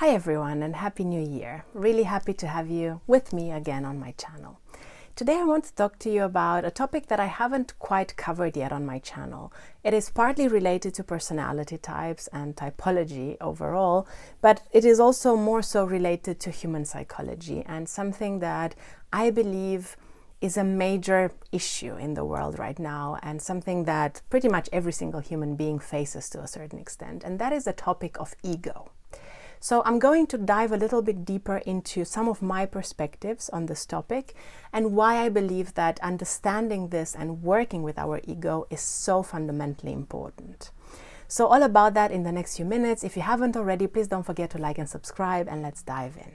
Hi everyone and Happy New Year. Really happy to have you with me again on my channel. Today I want to talk to you about a topic that I haven't quite covered yet on my channel. It is partly related to personality types and typology overall, but it is also more so related to human psychology and something that I believe is a major issue in the world right now and something that pretty much every single human being faces to a certain extent, and that is the topic of ego. So I'm going to dive a little bit deeper into some of my perspectives on this topic and why I believe that understanding this and working with our ego is so fundamentally important. So all about that in the next few minutes. If you haven't already, please don't forget to like and subscribe, and let's dive in.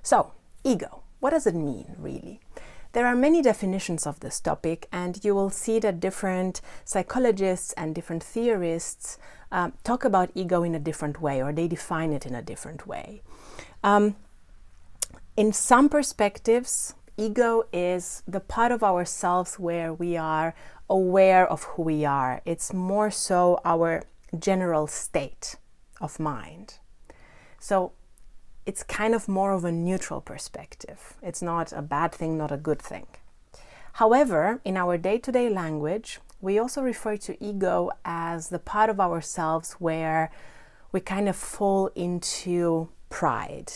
So, ego. What does it mean, really? There are many definitions of this topic, and you will see that different psychologists and different theorists talk about ego in a different way, or they define it in a different way. In some perspectives, ego is the part of ourselves where we are aware of who we are. It's more so our general state of mind. So it's kind of more of a neutral perspective. It's not a bad thing, not a good thing. However, in our day-to-day language, we also refer to ego as the part of ourselves where we kind of fall into pride.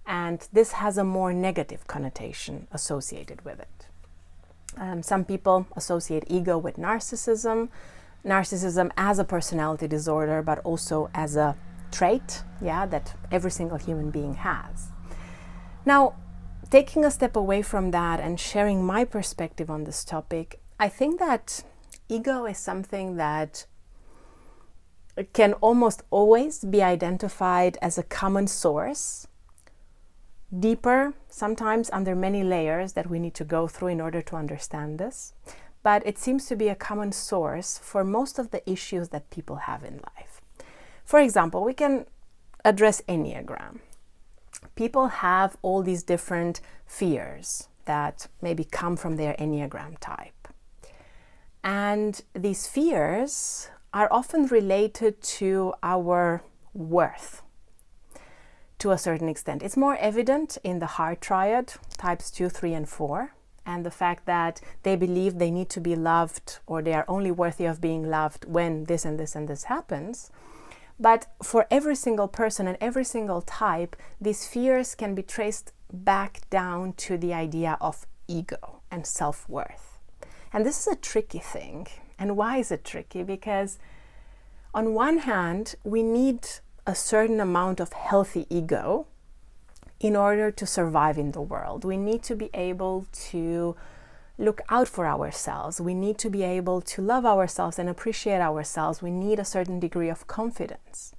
And this has a more negative connotation associated with it. Some people associate ego with narcissism as a personality disorder, but also as a trait, that every single human being has. Now, taking a step away from that and sharing my perspective on this topic, I think that ego is something that can almost always be identified as a common source, deeper, sometimes under many layers that we need to go through in order to understand this. But it seems to be a common source for most of the issues that people have in life. For example, we can address Enneagram. People have all these different fears that maybe come from their Enneagram type. And these fears are often related to our worth to a certain extent. It's more evident in the heart triad, types 2, 3, and 4, and the fact that they believe they need to be loved, or they are only worthy of being loved when this and this and this happens. But for every single person and every single type, these fears can be traced back down to the idea of ego and self-worth. And this is a tricky thing. And why is it tricky? Because on one hand, we need a certain amount of healthy ego in order to survive in the world. We need to be able to look out for ourselves. We need to be able to love ourselves and appreciate ourselves. We need a certain degree of confidence.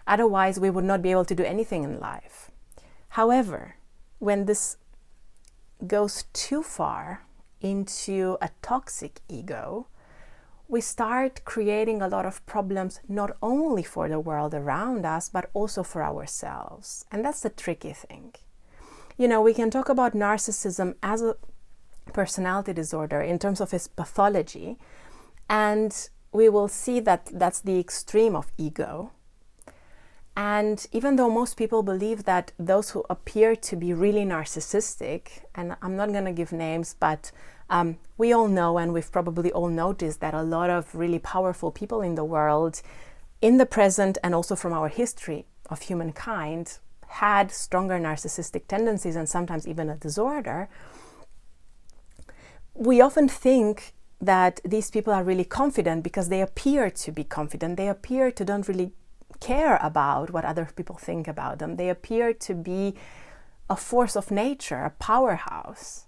Otherwise, we would not be able to do anything in life. However, when this goes too far into a toxic ego, we start creating a lot of problems, not only for the world around us, but also for ourselves. And that's the tricky thing. We can talk about narcissism as a personality disorder in terms of its pathology, and we will see that that's the extreme of ego. And even though most people believe that those who appear to be really narcissistic, and I'm not going to give names, but we all know, and we've probably all noticed, that a lot of really powerful people in the world, in the present and also from our history of humankind, had stronger narcissistic tendencies and sometimes even a disorder. We often think that these people are really confident because they appear to be confident. They appear to don't really care about what other people think about them. They appear to be a force of nature, a powerhouse.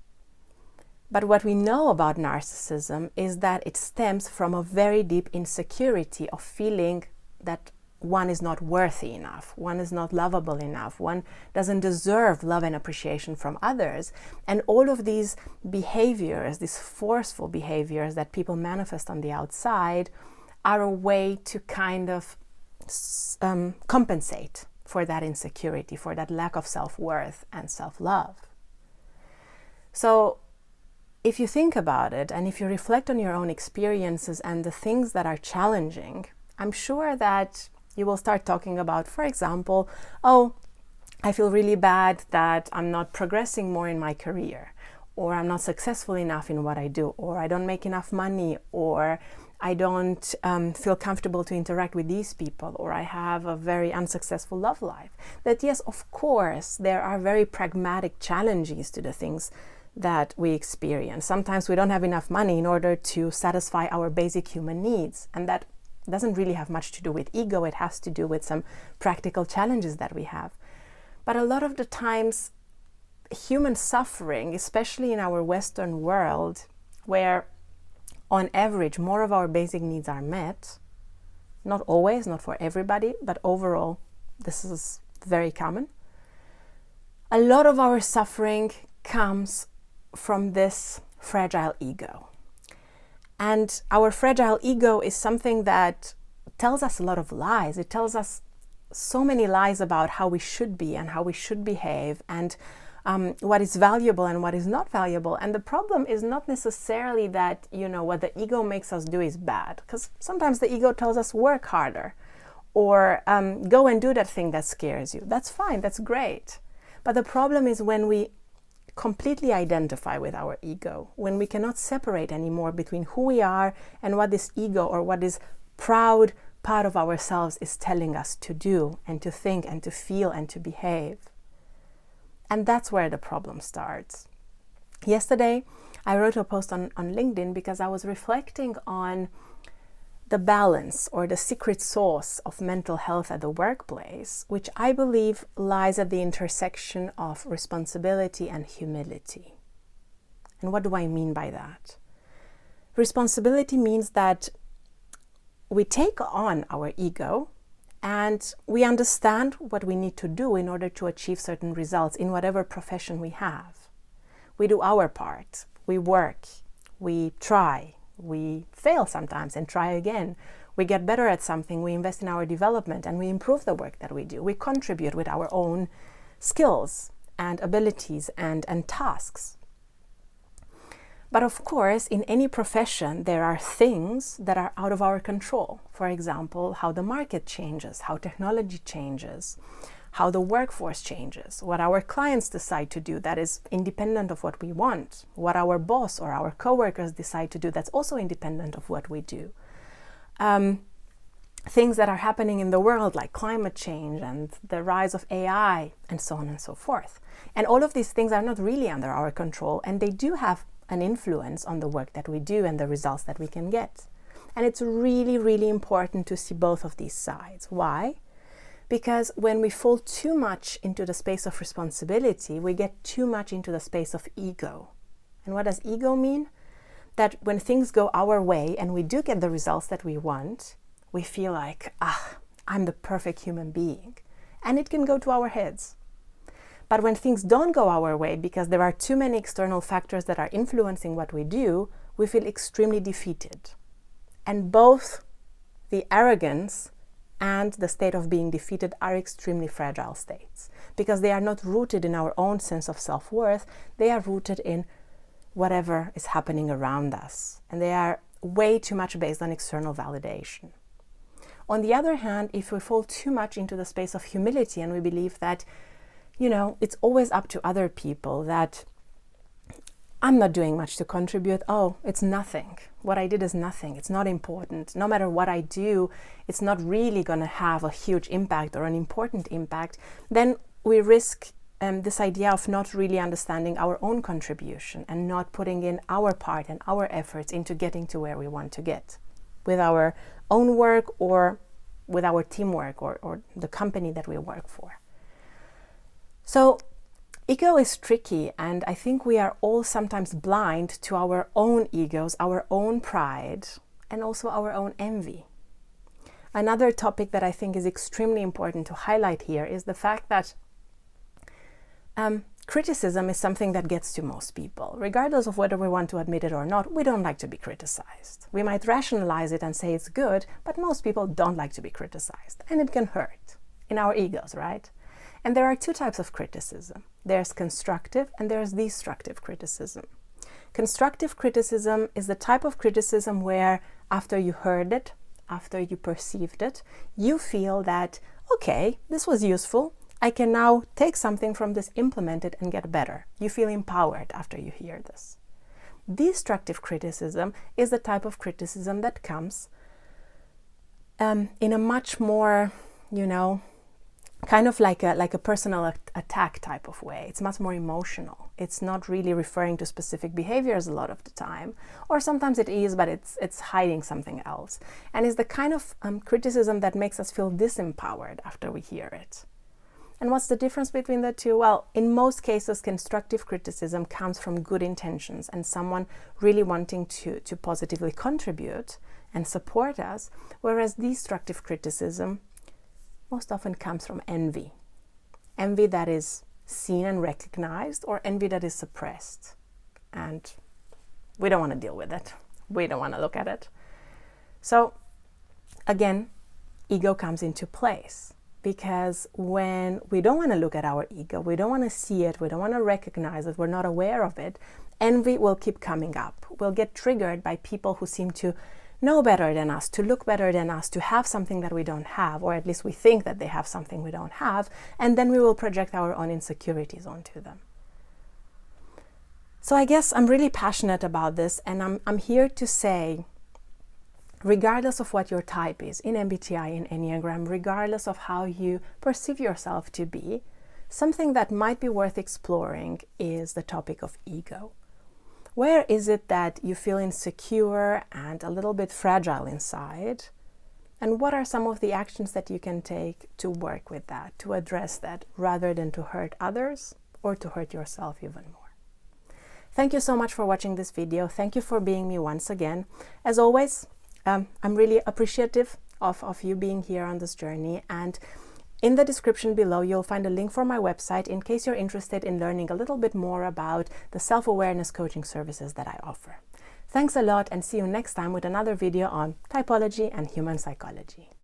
But what we know about narcissism is that it stems from a very deep insecurity of feeling that one is not worthy enough, one is not lovable enough, one doesn't deserve love and appreciation from others. And all of these behaviors, these forceful behaviors that people manifest on the outside, are a way to kind of compensate for that insecurity, for that lack of self-worth and self-love. So if you think about it, and if you reflect on your own experiences and the things that are challenging, I'm sure that You will start talking about, for example, oh, I feel really bad that I'm not progressing more in my career, or I'm not successful enough in what I do, or I don't make enough money, or I don't feel comfortable to interact with these people, or I have a very unsuccessful love life. That yes, of course, there are very pragmatic challenges to the things that we experience. Sometimes we don't have enough money in order to satisfy our basic human needs, and that doesn't really have much to do with ego. It has to do with some practical challenges that we have. But a lot of the times, human suffering, especially in our Western world, where on average more of our basic needs are met, not always, not for everybody, but overall this is very common. A lot of our suffering comes from this fragile ego. And our fragile ego is something that tells us a lot of lies. It tells us so many lies about how we should be and how we should behave, and what is valuable and what is not valuable. And the problem is not necessarily that, what the ego makes us do is bad, because sometimes the ego tells us work harder, or go and do that thing that scares you. That's fine, that's great. But the problem is when we completely identify with our ego, when we cannot separate anymore between who we are and what this ego or what this proud part of ourselves is telling us to do and to think and to feel and to behave. And that's where the problem starts. Yesterday, I wrote a post on LinkedIn because I was reflecting on the balance or the secret sauce of mental health at the workplace, which I believe lies at the intersection of responsibility and humility. And what do I mean by that? Responsibility means that we take on our ego and we understand what we need to do in order to achieve certain results in whatever profession we have. We do our part, we work, we try, we fail sometimes and try again. We get better at something, we invest in our development, and we improve the work that we do. We contribute with our own skills and abilities and tasks. But of course, in any profession, there are things that are out of our control. For example, how the market changes, how technology changes, how the workforce changes, what our clients decide to do that is independent of what we want, what our boss or our coworkers decide to do that's also independent of what we do. Things that are happening in the world like climate change and the rise of AI and so on and so forth. And all of these things are not really under our control, and they do have an influence on the work that we do and the results that we can get. And it's really, really important to see both of these sides. Why? Because when we fall too much into the space of responsibility, we get too much into the space of ego. And what does ego mean? That when things go our way and we do get the results that we want, we feel like, I'm the perfect human being. And it can go to our heads. But when things don't go our way because there are too many external factors that are influencing what we do, we feel extremely defeated. And both the arrogance and the state of being defeated are extremely fragile states because they are not rooted in our own sense of self-worth. They are rooted in whatever is happening around us. And they are way too much based on external validation. On the other hand, if we fall too much into the space of humility and we believe that it's always up to other people, that I'm not doing much to contribute. Oh, it's nothing. What I did is nothing. It's not important. No matter what I do, it's not really going to have a huge impact or an important impact. Then we risk this idea of not really understanding our own contribution and not putting in our part and our efforts into getting to where we want to get with our own work or with our teamwork or the company that we work for. So ego is tricky, and I think we are all sometimes blind to our own egos, our own pride, and also our own envy. Another topic that I think is extremely important to highlight here is the fact that criticism is something that gets to most people. Regardless of whether we want to admit it or not, we don't like to be criticized. We might rationalize it and say it's good, but most people don't like to be criticized, and it can hurt in our egos, right? And there are two types of criticism. There's constructive and there's destructive criticism. Constructive criticism is the type of criticism where after you heard it, after you perceived it, you feel that, okay, this was useful. I can now take something from this, implement it, and get better. You feel empowered after you hear this. Destructive criticism is the type of criticism that comes in a much more, kind of like a personal attack type of way. It's much more emotional. It's not really referring to specific behaviors a lot of the time, or sometimes it is, but it's hiding something else. And it's the kind of criticism that makes us feel disempowered after we hear it. And what's the difference between the two? Well, in most cases, constructive criticism comes from good intentions and someone really wanting to positively contribute and support us, whereas destructive criticism most often comes from envy. Envy that is seen and recognized, or envy that is suppressed. And we don't want to deal with it. We don't want to look at it. So again, ego comes into place. Because when we don't want to look at our ego, we don't want to see it, we don't want to recognize it, we're not aware of it, envy will keep coming up. We'll get triggered by people who seem to know better than us, to look better than us, to have something that we don't have, or at least we think that they have something we don't have, and then we will project our own insecurities onto them. So I guess I'm really passionate about this, and I'm here to say, regardless of what your type is in MBTI, in Enneagram, regardless of how you perceive yourself to be, something that might be worth exploring is the topic of ego. Where is it that you feel insecure and a little bit fragile inside? And what are some of the actions that you can take to work with that, to address that, rather than to hurt others or to hurt yourself even more? Thank you so much for watching this video. Thank you for being me once again. As always, I'm really appreciative of you being here on this journey, and in the description below you'll find a link for my website in case you're interested in learning a little bit more about the self-awareness coaching services that I offer. Thanks a lot, and see you next time with another video on typology and human psychology.